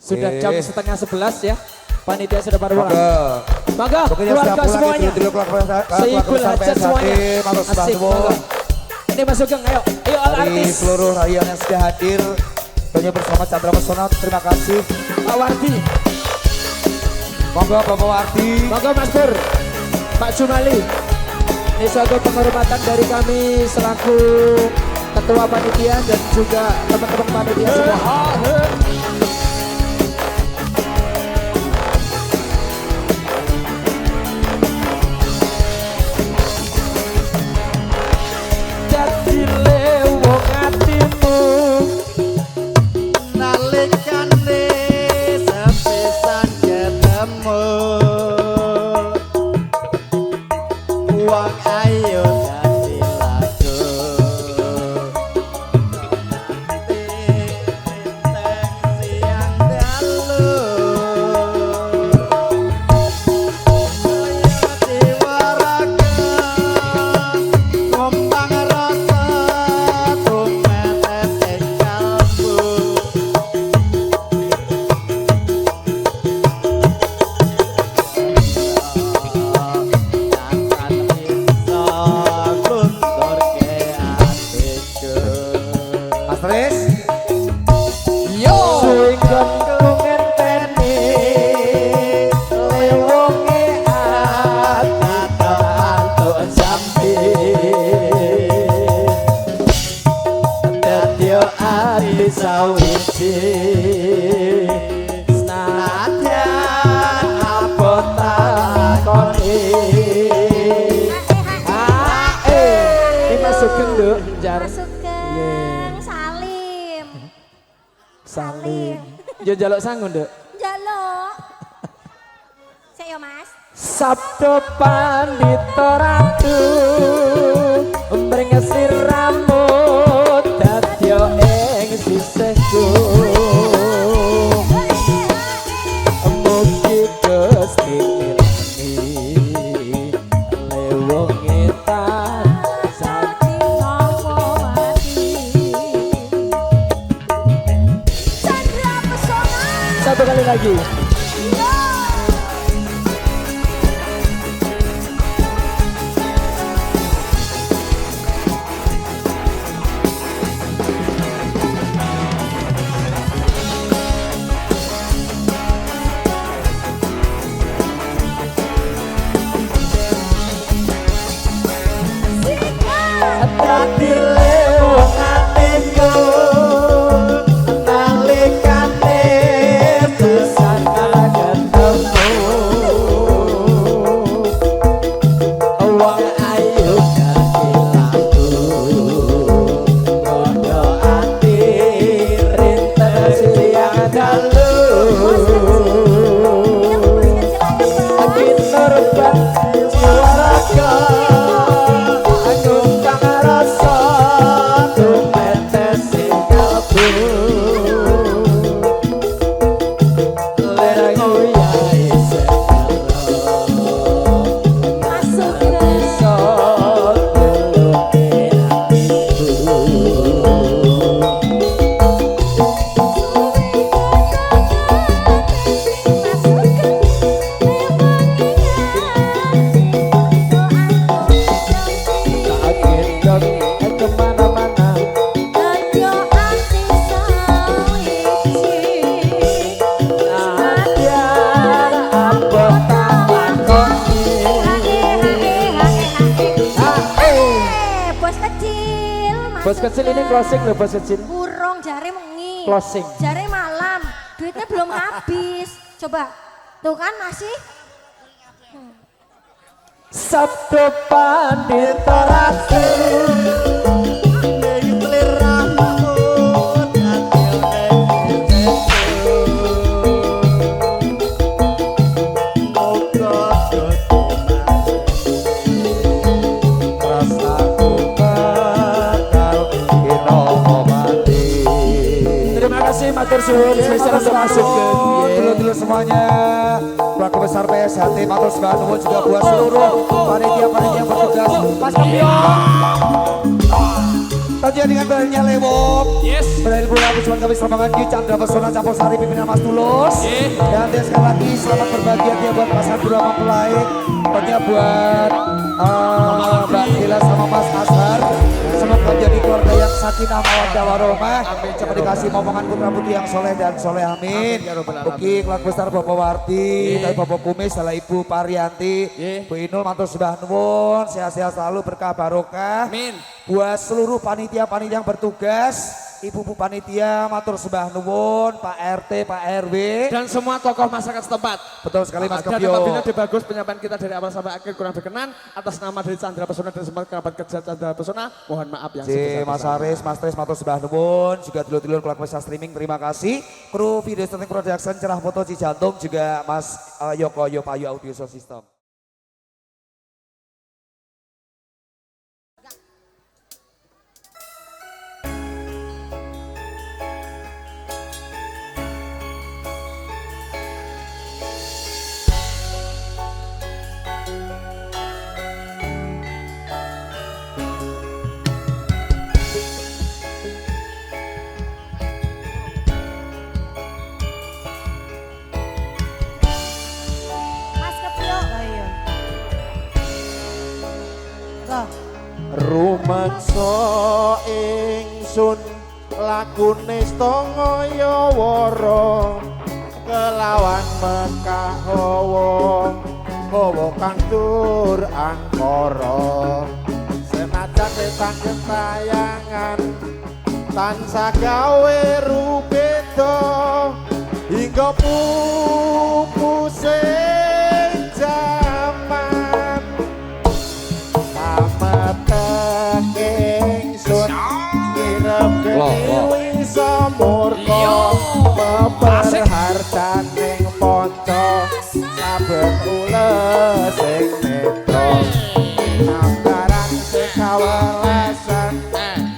Sudah jam setengah 11 ya. Panitia sudah pada pulang. Mangga keluarga semuanya. Seikul hajat semuanya. Asik. Mangga. Ini Mas Sugeng, ayo. Ayo artis. Seluruh rakyat yang sudah hadir. Tentunya bersama Chandra Pesona, terima kasih. Pak Wardi. Monggo Bapak Wardi. Monggo Mas Pur. Pak Jumali. Ini suatu penghormatan dari kami selaku ketua panitia dan juga teman-teman panitia semua. Yo jaluk sangun, Dek. Jaluk. Sik yo, Mas. Sabdo pandita ratu mringesi rambut dadya ing sisihku. Mugi Gusti mirsani lewong etan saking ngomati. Chandra Pesona. Satu kali lagi. Bos kecil ini closing loh, bos kecil. Burung jari mengi. Closing. Jari malam. Duitnya belum habis. Coba. Tuh kan masih. Sabdo pandita ratu matur suwun spesial untuk masuk ke dulu semuanya keluarga besar PSHT matur sembah nuwun juga buat seluruh panitia-panitia yang bertugas. Mas Kampion. Tentunya dengan beraninya Lewok. Yes. Berakhir pula Wisman kami Selamangan Ki Chandra Pesona Campur Sari pimpinan Mas Tulus. Dan dia sekali lagi selamat berbahagia dia buat Mas Abdul Rahman Pelai. Tentunya buat Mbak Hila sama Mas Azhar. Semoga menjadi keluarga yang sakinah mawaddah warohmah. Cepat dikasih momongan putra putri yang soleh dan soleh amin. Ugi keluarga besar Bapak Warti, dan Bapak Kumis, salah Ibu Parianti, Bu Inul matur sembah nuwun, sehat-sehat selalu berkah barokah. Amin. Buat seluruh panitia-panitia yang bertugas, Ibu-ibu panitia matur sembah nuwun, Pak RT, Pak RW, dan semua tokoh masyarakat setempat. betul sekali Mas Dan Kepio. apabila bagus penyampaian kita dari awal sampai akhir kurang berkenan, atas nama dari Chandra Pesona dan semua kerabat kerja Chandra Pesona, mohon maaf yang sebesar-besarnya. Mas Aris, Mas Tris, matur sembah nuwun, juga dulur-dulur keluarga besar streaming, terima kasih. Kru video setting production, cerah foto Cijantung, juga Mas Yoko Yopayu Audio Sound System. Mas Kepio. Ayo. Loh. Rumangsa ingsun lakune stangaya wara kelawan Mekah hawa kang tur angkara senajan petang kentayangan tansah gawe rubeda hingga pupuse jaman Amateng ingsun nirep geni samurka peperhartaning ponco saben ules sing netra nambaran sekawelasan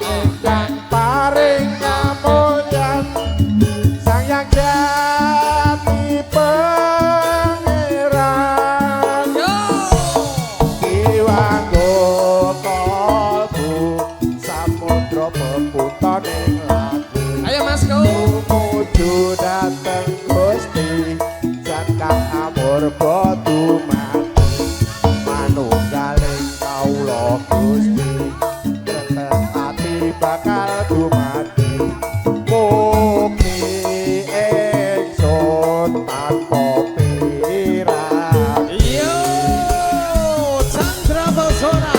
ingkang paring kamulyan sang yang jati pangeran Iwanggo kalbu samudra peputaning lagu Ayo Mas Ko. Tumuju dateng Gusti Zat kang amur bodu mati manunggaling kawula Gusti tetep ati bakal dumati mugi ingsun tanpa pirang Yo, Chandra Pesona.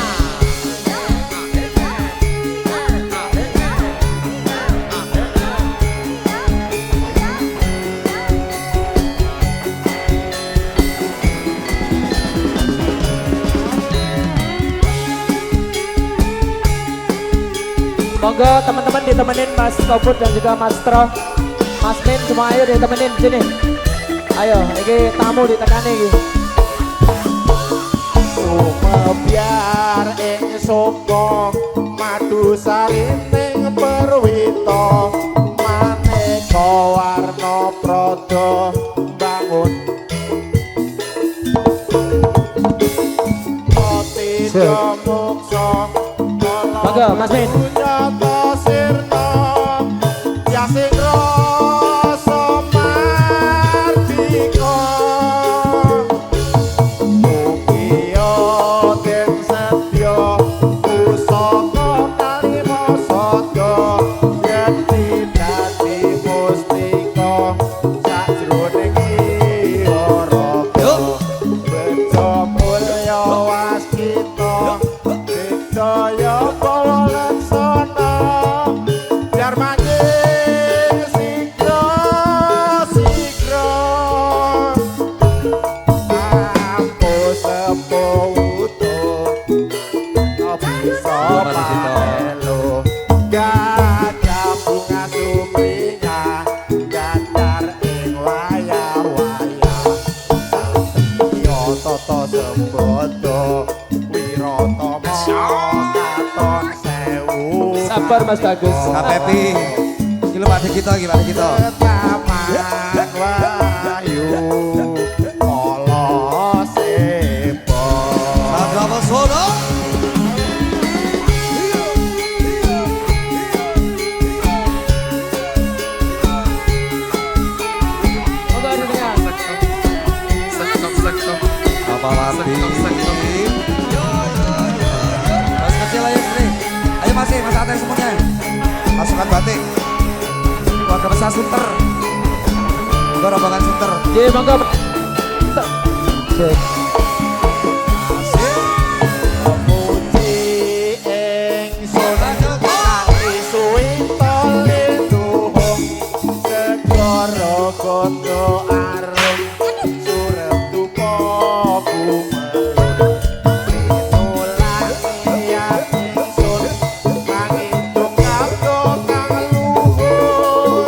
Monggo teman-teman ditemenin Mas Tobut dan juga Mas Tro, Mas Min semua ayo ditemenin sini. Ayo, ini tamu ditekani iki. Sumebyar ing soko madu sarining perwita maneka warna prada bangun ati muksa Monggo, Mas Min. nyata sirna ya sing rasa mardika Mugia den setya pusaka kalima sada yen dadi mustika sajroning raga bejo mulya waskita digdaya pawalaksana biar manjing sigra Ampo sepo utuh bisa pamelo gajah bunga sumringah datar ing wayah-wayah Satya tata sembodo wiratama katon sewu Sabar Mas Bagus. KPP, gimana kita? Taman Wahyu Kala Sepo Chandra Pesona. Fatmawati. Mas kecil ayo sini. Ayo masih, Mas Ate semuanya. Pasukan batik. Keluarga besar Sunter. Monggo rombongan Sunter. Nggih, monggo. Cek. Koto arum surep tupo kumelun pinulang niat ingsun mangitung kabdo kang luhur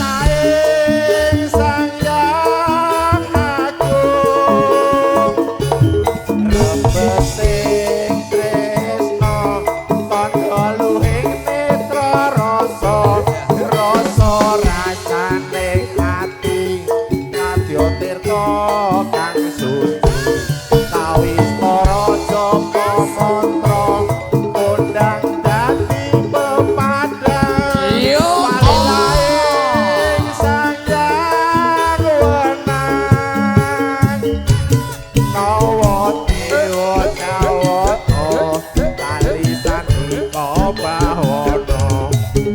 saing sang Hyang Agung rebesing tresno tandha luhing netra rasa rasane tirta kang suci kawis para japa mantra undang dadi pepadang palaing sang Hyang Wenang kawa dewa jawata kalisan ika bawana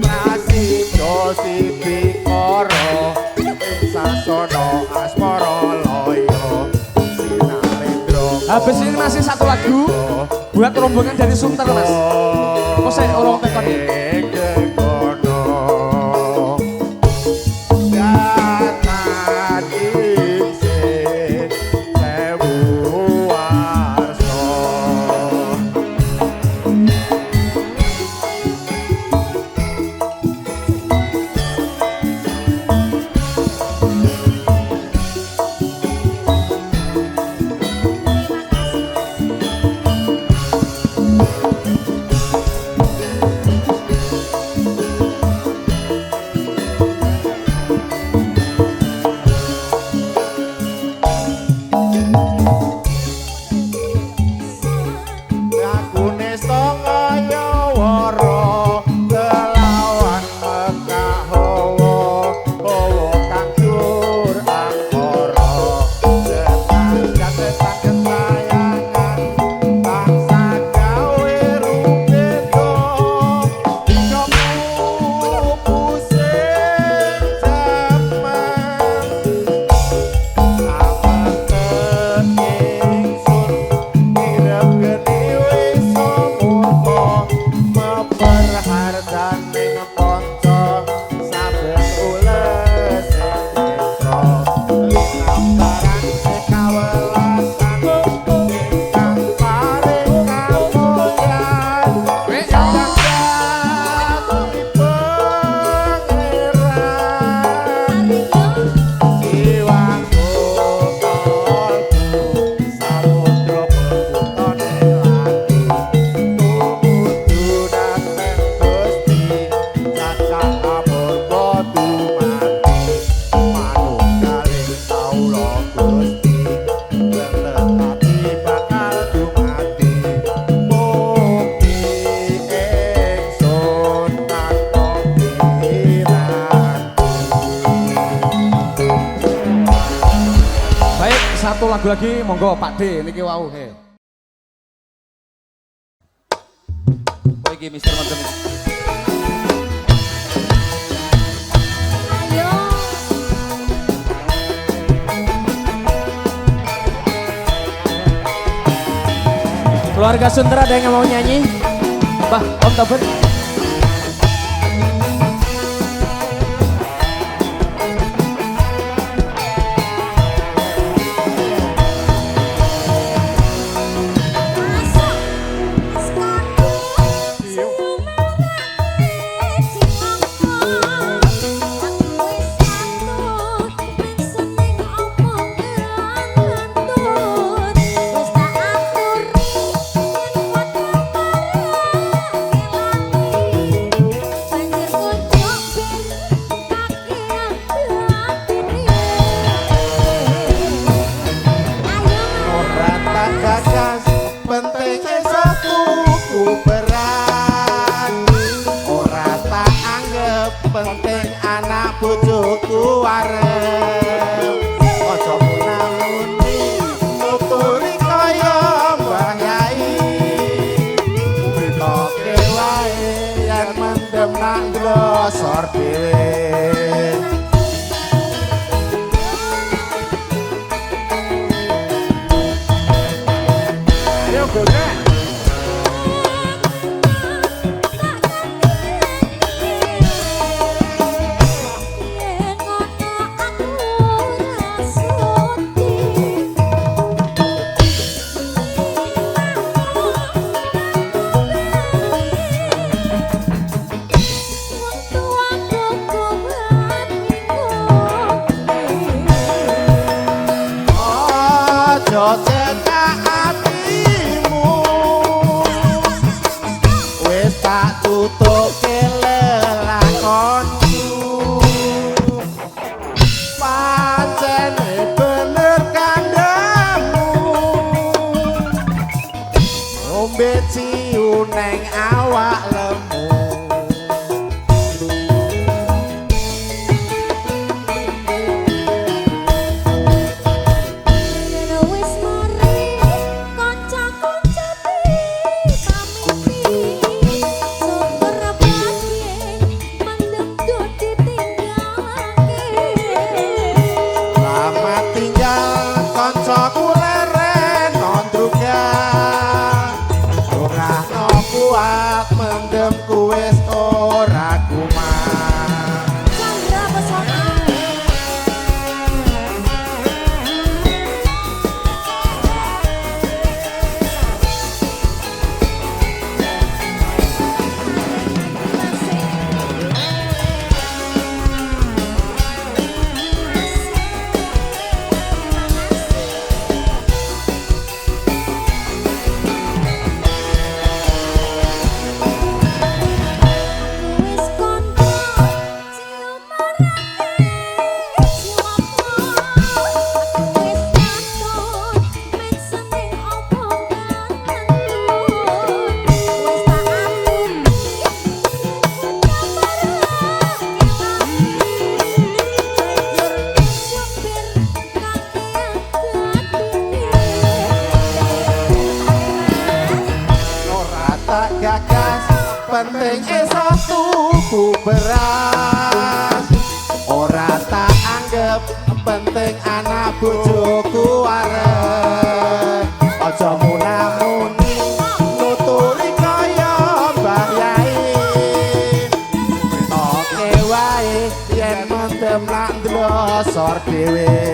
prasidya sibikara sasana asmara loyo sinarendra. Habis ini masih satu lagu buat rombongan dari Sunter, Mas. Kok saya orang tekon Satu lagu lagi, monggo Pak D niki wau he. Oh iki Mister Montem. Ayo. Keluarga Sunter ada yang mau nyanyi? Bah, Om Tober. penting anak bojoku arep aja munamuni nuturi beras ora tak anggap penting anak bojoku arep aja munamuni nuturi kaya Mbah Yai oke wae yen mendem nak ndlosor dhewe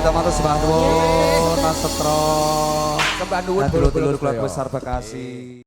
kita matur sembah nuwun Mas Setro. Sembah nuwun dulur-dulur keluarga besar Bekasi.